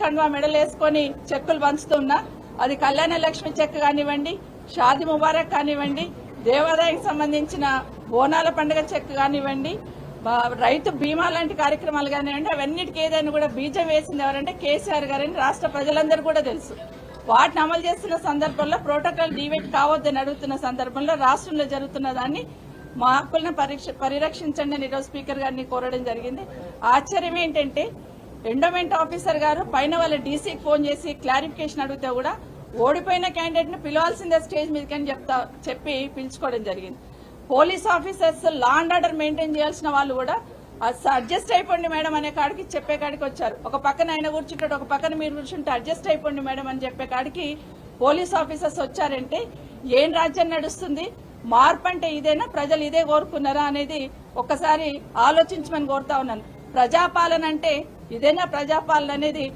కండువా మెడలు వేసుకొని చెక్కులు పంచుతున్నా, అది కళ్యాణ లక్ష్మి చెక్ కానివ్వండి, షాది ముబారక్ కానివ్వండి, దేవాదాయానికి సంబంధించిన బోనాల పండుగ చెక్ కానివ్వండి, రైతు బీమా లాంటి కార్యక్రమాలు కానివ్వండి, అవన్నిటికీ ఏదైనా కూడా బీజం వేసింది ఎవరంటే కేసీఆర్ గారని రాష్ట్ర ప్రజలందరూ కూడా తెలుసు. వాటిని అమలు చేస్తున్న సందర్భంలో ప్రోటోకాల్ డివేట్ కావద్దని అడుగుతున్న సందర్భంలో రాష్ట్రంలో జరుగుతున్న దాన్ని మా హక్కులను పరిరక్షించండి అని ఈరోజు స్పీకర్ గారిని కోరడం జరిగింది. ఆశ్చర్యం ఏంటంటే ఎండోమెంట్ ఆఫీసర్ గారు పైన వాళ్ళ డీసీకి ఫోన్ చేసి క్లారిఫికేషన్ అడిగితే కూడా ఓడిపోయిన క్యాండిడేట్ ని పిలవాల్సిందే స్టేజ్ మీదకని చెప్పి పిలుచుకోవడం జరిగింది. Police officers law and order maintain చేయాల్సిన వాళ్ళు కూడా అడ్జస్ట్ అయిపోండి మేడం అనే కాడికి చెప్పే కాడికి వచ్చారు. ఒక పక్కన ఆయన కూర్చుంటాడు, ఒక పక్కన మీరు కూర్చుంటే అడ్జస్ట్ అయిపోండి మేడం అని చెప్పే కాడికి పోలీస్ ఆఫీసర్స్ వచ్చారంటే ఏం రాజ్యం నడుస్తుంది? మార్పు అంటే ఇదేనా? ప్రజలు ఇదే కోరుకున్నారా అనేది ఒక్కసారి ఆలోచించమని కోరుతా ఉన్నాను. ప్రజాపాలన అంటే ఇదేనా ప్రజాపాలన అనేది